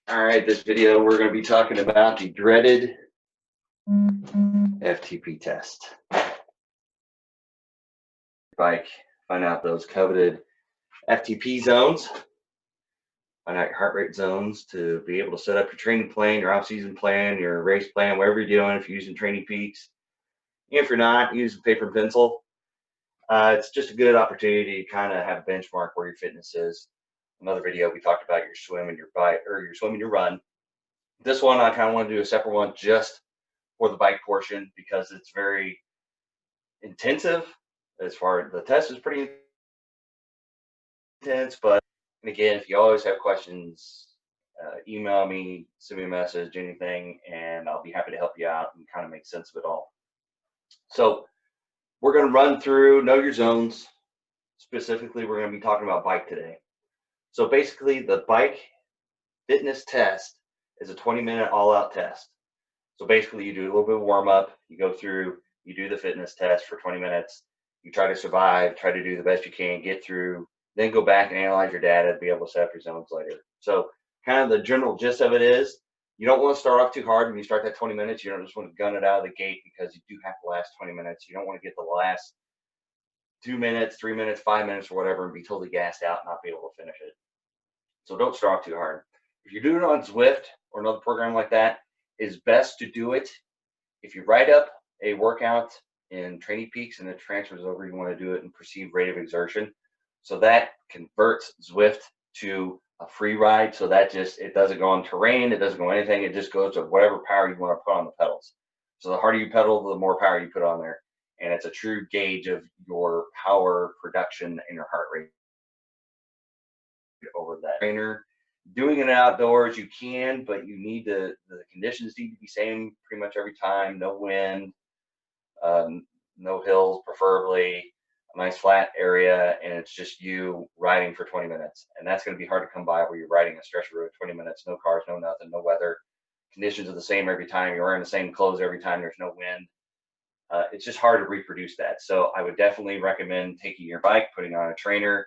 All right, this video we're going to be talking about the dreaded FTP test. Bike, find out those coveted FTP zones, find out your heart rate zones to be able to set up your training plan, your off-season plan, your race plan, whatever you're doing. If you're using Training Peaks, if you're not, use paper and pencil. It's just a good opportunity to kind of have a benchmark where your fitness is. Another video we talked about your swim and your bike, or your swim and your run. This one I kind of want to do a separate one just for the bike portion because it's very intensive. As far as the test is pretty intense, but and again, if you always have questions, email me, send me a message, anything, and I'll be happy to help you out and kind of make sense of it all. So we're going to run through know your zones. Specifically, we're going to be talking about bike today. So basically, the bike fitness test is a 20-minute all-out test. So basically, you do a little bit of warm-up, you go through, you do the fitness test for 20 minutes, you try to survive, try to do the best you can, get through, then go back and analyze your data, be able to set up your zones later. So kind of the general gist of it is, you don't want to start off too hard when you start that 20 minutes. You don't just want to gun it out of the gate because you do have to last 20 minutes. You don't want to get the last 2 minutes, 3 minutes, 5 minutes, or whatever, and be totally gassed out and not be able to finish it. So don't start off too hard. If you're doing it on Zwift or another program like that, it's best to do it if you write up a workout in Training Peaks and it transfers over, you want to do it in perceived rate of exertion. So that converts Zwift to a free ride. So that just, it doesn't go on terrain, it doesn't go anything, it just goes to whatever power you want to put on the pedals. So the harder you pedal, the more power you put on there. And it's a true gauge of your power production and your heart rate over that. Trainer, doing it outdoors, you can, but you need the conditions need to be same pretty much every time. No wind, no hills, preferably a nice flat area, and it's just you riding for 20 minutes. And that's going to be hard to come by where you're riding a stretcher road 20 minutes, no cars, no nothing, no weather. Conditions are the same every time. You're wearing the same clothes every time. There's no wind. It's just hard to reproduce that. So I would definitely recommend taking your bike, putting on a trainer.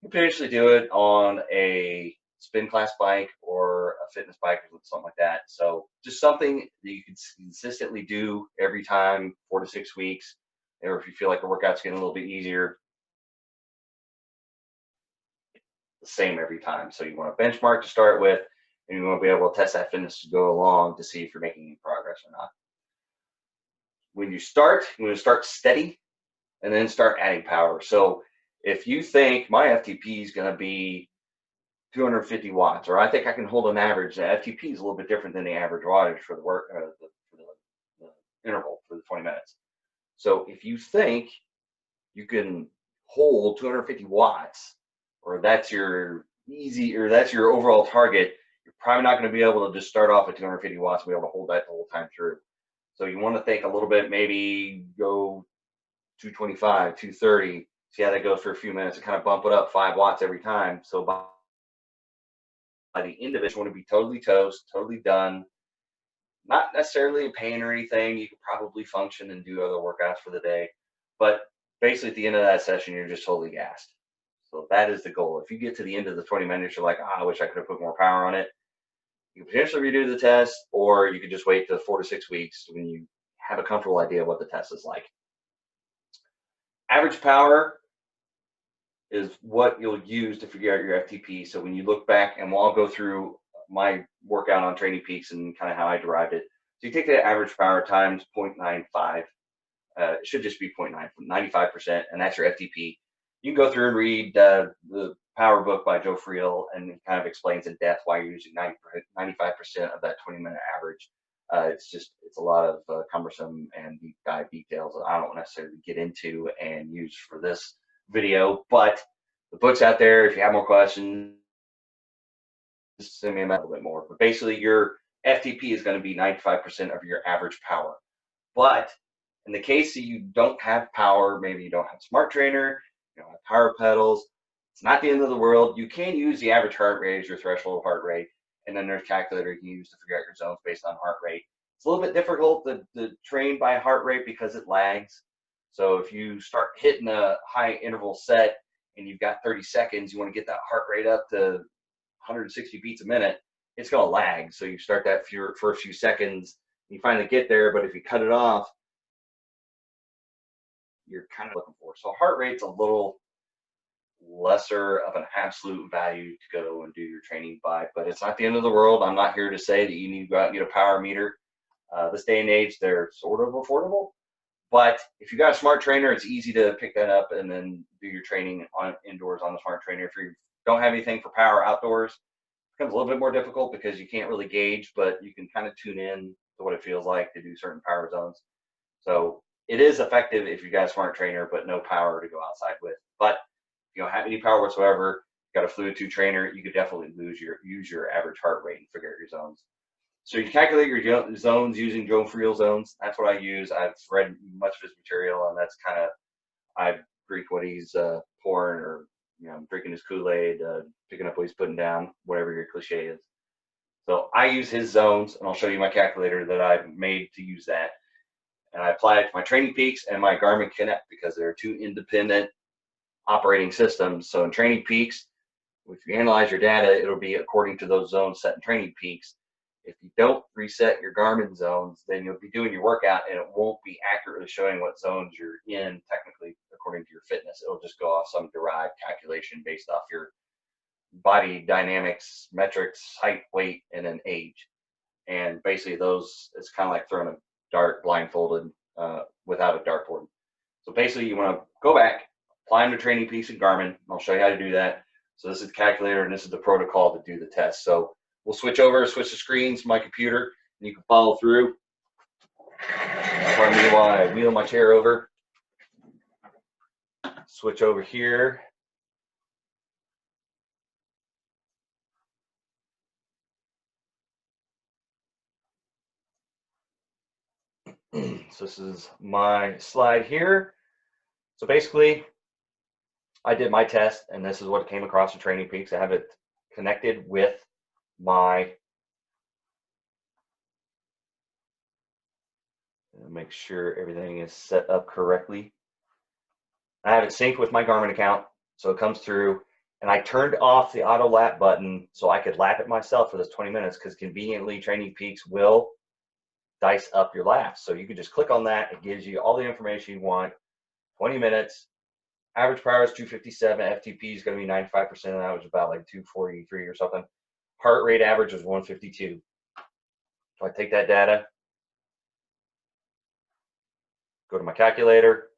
You potentially do it on a spin class bike or a fitness bike or something like that. So just something that you can consistently do every time, 4 to 6 weeks, or if you feel like the workout's getting a little bit easier, the same every time. So you want a benchmark to start with, and you want to be able to test that fitness to go along to see if you're making any progress or not. When you start, you want to start steady and then start adding power. So if you think my FTP is going to be 250 watts, or I think I can hold an average. The FTP is a little bit different than the average wattage for the work, the interval for the 20 minutes. So if you think you can hold 250 watts, or that's your overall target, you're probably not going to be able to just start off at 250 watts and be able to hold that the whole time through. So you want to think a little bit, maybe go 225, 230, see how that goes for a few minutes, and kind of bump it up 5 watts every time. So by the end of it, you want to be totally toast, totally done, not necessarily in pain or anything. You could probably function and do other workouts for the day, but basically at the end of that session, you're just totally gassed. So that is the goal. If you get to the end of the 20 minutes, you're like, oh, I wish I could have put more power on it. You can potentially redo the test, or you could just wait to 4 to 6 weeks when you have a comfortable idea of what the test is like. Average power is what you'll use to figure out your FTP. So when you look back, and we'll all go through my workout on Training Peaks and kind of how I derived it. So you take the average power times 0.95. It should just be 0.9, 95%, and that's your FTP. You can go through and read the Power book by Joe Friel, and it kind of explains in depth why you're using 95% of that 20-minute average. It's a lot of cumbersome and deep dive details that I don't necessarily get into and use for this video, but the book's out there. If you have more questions, just send me a little bit more. But basically, your FTP is going to be 95% of your average power. But in the case that you don't have power, maybe you don't have a smart trainer, you don't have power pedals, it's not the end of the world. You can use the average heart rate as your threshold heart rate, and then there's a calculator you can use to figure out your zones based on heart rate. It's a little bit difficult to train by heart rate because it lags. So if you start hitting a high interval set and you've got 30 seconds, you want to get that heart rate up to 160 beats a minute. it's going to lag. So you start that first few seconds, you finally get there, but if you cut it off, you're kind of looking for. So heart rate's a little lesser of an absolute value to go and do your training by, but it's not the end of the world. I'm not here to say that you need to go out and get a power meter. This day and age, they're sort of affordable, but if you got a smart trainer, it's easy to pick that up and then do your training on indoors on the smart trainer. If you don't have anything for power outdoors, it becomes a little bit more difficult because you can't really gauge, but you can kind of tune in to what it feels like to do certain power zones. So it is effective if you got a smart trainer, but no power to go outside with. But if you don't have any power whatsoever, got a fluid tube trainer, you could definitely use your average heart rate and figure out your zones. So you calculate your zones using Joe Friel zones. That's what I use. I've read much of his material, and that's kind of I drink what he's pouring, or drinking his Kool-Aid, picking up what he's putting down, whatever your cliche is. So I use his zones, and I'll show you my calculator that I've made to use that. And I apply it to my Training Peaks and my Garmin Connect because they're two independent operating systems. So in Training Peaks, if you analyze your data, it'll be according to those zones set in Training Peaks. If you don't reset your Garmin zones, then you'll be doing your workout and it won't be accurately showing what zones you're in technically according to your fitness. It'll just go off some derived calculation based off your body dynamics, metrics, height, weight, and then age. And basically those, it's kind of like throwing a dart blindfolded without a dartboard. So basically you want to go back, apply them to Training Peaks and Garmin. I'll show you how to do that. So this is the calculator and this is the protocol to do the test. So we'll switch the screens to my computer, and you can follow through. Pardon me while I wheel my chair over. Switch over here. So this is my slide here. So basically, I did my test, and this is what came across the Training Peaks. I have it connected with my, make sure everything is set up correctly. I have it synced with my Garmin account, so it comes through, and I turned off the auto lap button so I could lap it myself for this 20 minutes because conveniently Training Peaks will dice up your laps. So you can just click on that. It gives you all the information you want. 20 minutes. Average power is 257. FTP is going to be 95% of that, which is about like 243 or something. Heart rate average is 152. So I take that data, go to my calculator.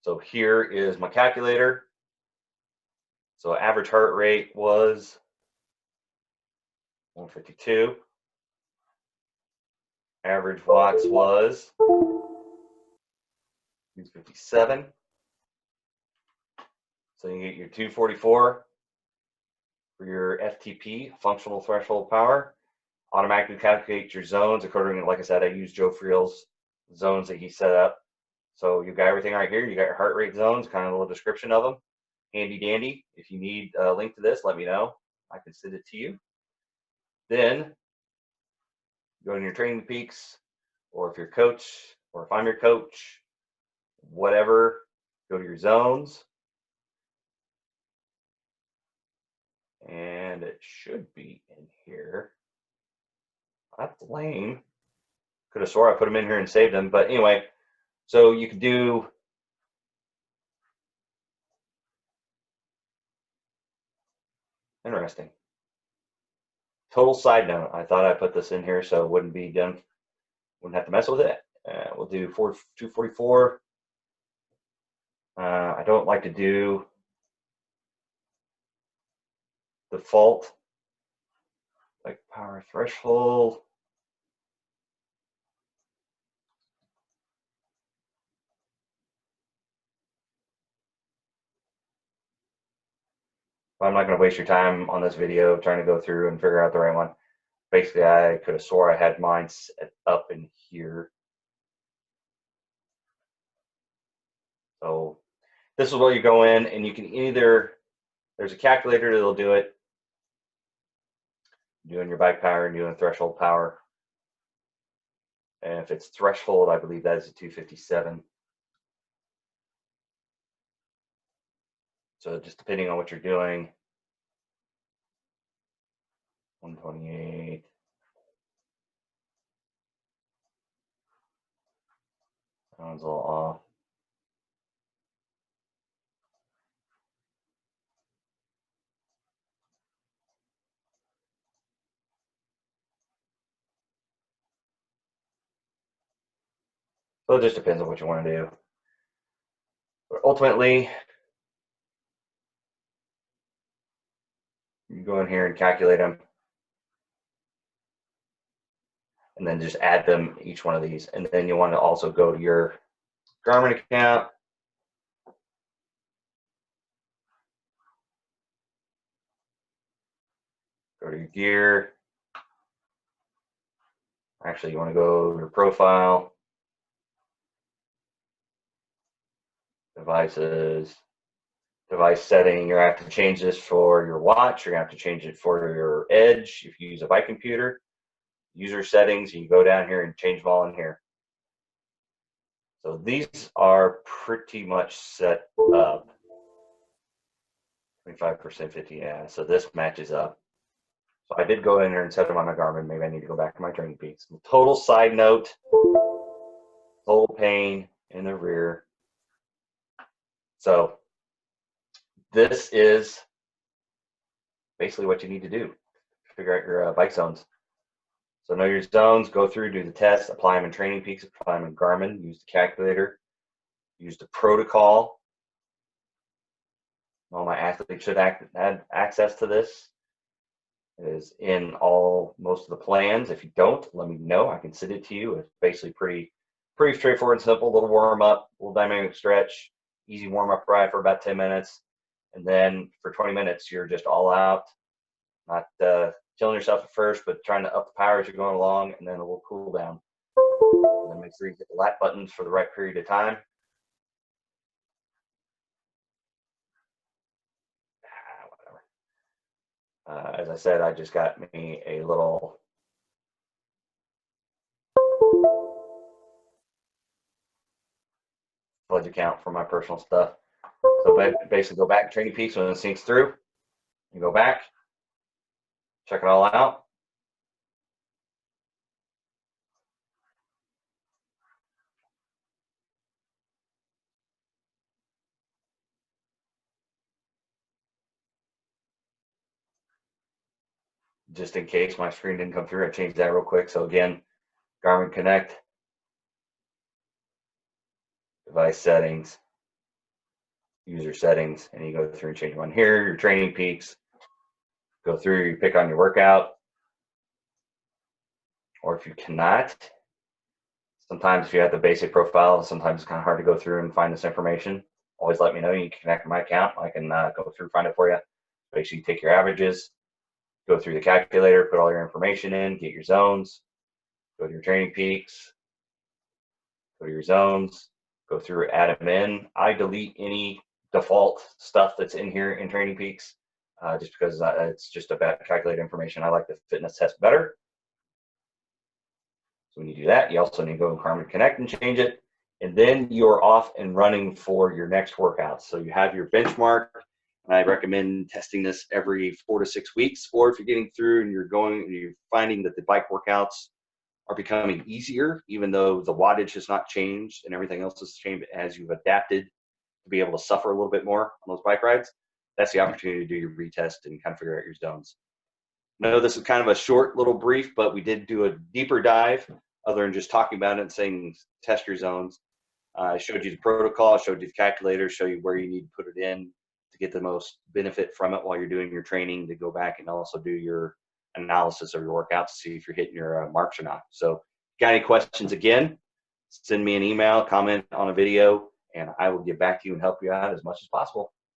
So here is my calculator. So average heart rate was 152. Average watts was 257. So you get your 244 for your FTP, functional threshold power. Automatically calculate your zones according to, like I said, I use Joe Friel's zones that he set up. So you've got everything right here. You got your heart rate zones, kind of a little description of them. Handy dandy. If you need a link to this, let me know. I can send it to you. Then go to your Training Peaks, or if you're coach, or if I'm your coach, whatever, go to your zones. And it should be in here. That's lame. Could have swore I put them in here and saved them, but anyway, so you can do interesting. Total side note, I thought I put this in here so it wouldn't be done, wouldn't have to mess with it. We'll do 244. I don't like to do default, like power threshold. I'm not going to waste your time on this video trying to go through and figure out the right one. Basically, I could have swore I had mine set up in here. So this is where you go in, and you can either, there's a calculator that'll do it, doing your bike power and doing threshold power. And if it's threshold, I believe that is a 257. So just depending on what you're doing. 128. That one's a little off. So it just depends on what you want to do. But ultimately, you go in here and calculate them, and then just add them, each one of these. And then you want to also go to your Garmin account. Go to your gear. Actually, you want to go to your profile, devices, device setting. You're going to have to change this for your watch. You're going to have to change it for your Edge if you use a bike computer. User settings, you go down here and change them all in here. So these are pretty much set up. 25%, 50, yeah. So this matches up. So I did go in here and set them on my Garmin. Maybe I need to go back to my Training Peaks. Total side note, total pain in the rear. So this is basically what you need to do. Figure out your bike zones. So know your zones, go through, do the test, apply them in Training Peaks, apply them in Garmin, use the calculator, use the protocol. All my athletes should have access to this. It is in most of the plans. If you don't, let me know. I can send it to you. It's basically pretty straightforward and simple. Little warm up, little dynamic stretch, easy warm up ride for about 10 minutes. And then for 20 minutes, you're just all out, not killing yourself at first, but trying to up the power as you're going along, and then a little cool down. And then make sure you get the lap buttons for the right period of time. Whatever. As I said, I just got me a little Pledge account for my personal stuff. So basically go back to Training Peaks when it syncs through. You go back, check it all out. Just in case my screen didn't come through, I changed that real quick. So again, Garmin Connect, device settings, user settings, and you go through and change one here, your Training Peaks, go through, you pick on your workout. Or if you cannot, sometimes if you have the basic profile, sometimes it's kind of hard to go through and find this information. Always let me know. You can connect to my account. I can go through, find it for you. Basically, take your averages, go through the calculator, put all your information in, get your zones, go to your Training Peaks, go to your zones, go through, add them in. I delete any default stuff that's in here in Training Peaks just because it's just about calculated information. I like the fitness test better. So when you do that, you also need to go in Garmin Connect and change it. And then you're off and running for your next workout. So you have your benchmark. And I recommend testing this every 4 to 6 weeks. Or if you're getting through and you're finding that the bike workouts are becoming easier, even though the wattage has not changed and everything else has changed as you've adapted to be able to suffer a little bit more on those bike rides, that's the opportunity to do your retest and kind of figure out your zones. I know this is kind of a short little brief, but we did do a deeper dive other than just talking about it and saying test your zones. I showed you the protocol, showed you the calculator, show you where you need to put it in to get the most benefit from it while you're doing your training, to go back and also do your analysis of your workout to see if you're hitting your marks or not. So if you got any questions, again, send me an email, comment on a video, and I will get back to you and help you out as much as possible.